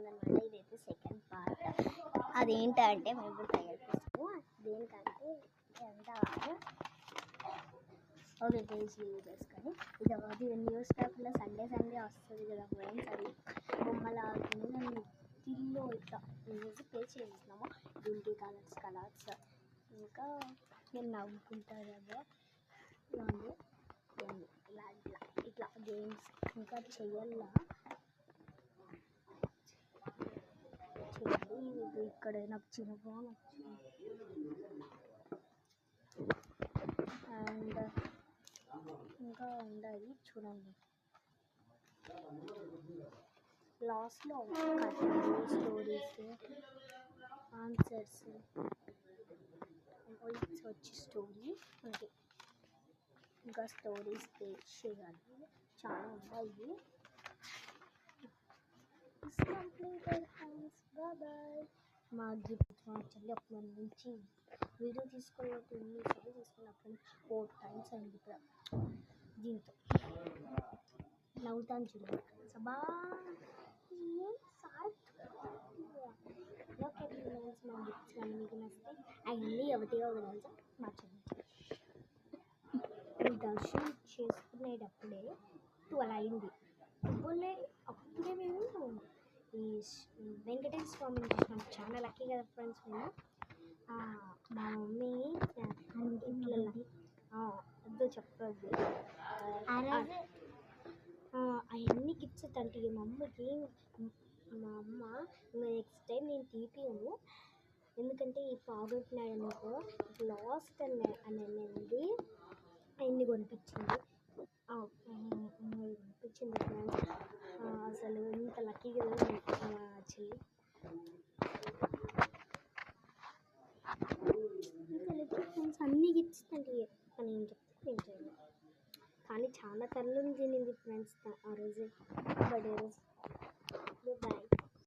ఉందన్నమాట. ఇదైతే second part. అదేంటంటే మేము తయారు చేస్తాము. దేనికంటే ఎంత ఓకే పేజ్ యూజ్ చేసుకొని ఇది అది న్యూస్ పేపర్లో సండే వస్తుంది కదా ఫ్రెండ్స్. అది బొమ్మలు ఆడుకుని మేము తిల్లో ఇట్లా వేసి పేజ్ చేస్తున్నాము. దీనికి కలర్స్ ఇంకా నేను నవ్వుకుంటాను కదా ఇట్లా గేమ్స్ ఇంకా చేయాలి. ఇది ఇక్కడ నాకు చిన్నగా నచ్చింది. అండ్ ఇంకా ఉండాలి చూడండి. లాస్ట్లో స్టోరీస్ ఆన్సర్స్ వచ్చి స్టోరీ అంటే ఇంకా స్టోరీస్ పేజ్ చేయాలి. చాలా ఉన్నాయి. మా గిఫ్ట్ మా చెల్లి అప్పటి నుంచి వీడియో తీసుకున్నట్టు ఎన్నిసార్లు తీసుకున్నప్పుడు 4 times అయింది. ఇక్కడ దీంతో నవ్వుతాను చూడండి. సబా ఓకే ఫ్రెండ్స్, మా గిఫ్ట్స్ కానీ మీకు నచ్చితే అవన్నీ ఒకటిగా తెలుసా మా చెల్లి దర్శనం చేసుకునేటప్పుడే 12 అయింది. అప్పుడే మేము ఈ వెంకటేశ్వర స్వామిని చూసినాం. చాలా లక్కీ కదా ఫ్రెండ్స్. మేము మా మమ్మీ వద్దు చెప్పద్దు అవన్నీ గిఫ్ట్స్ తంటే మా అమ్మకి. మా అమ్మ నెక్స్ట్ టైం నేను తీపియను, ఎందుకంటే ఈ పోగొట్టినాడు అనుకో లాస్ట్ అనేది అన్ని కొనిపించింది. ఫ్రెండ్స్. అసలు ఇంత లక్కీగా మా చెల్లి ఫ్రెండ్స్ అన్నీ గిఫ్ట్స్ అంటే కానీ ఏం చెప్తే నేను చేయను. కానీ చాలా తల్లు తినింది ఫ్రెండ్స్ ఆ రోజు బర్త్డే రోజు. బాయ్.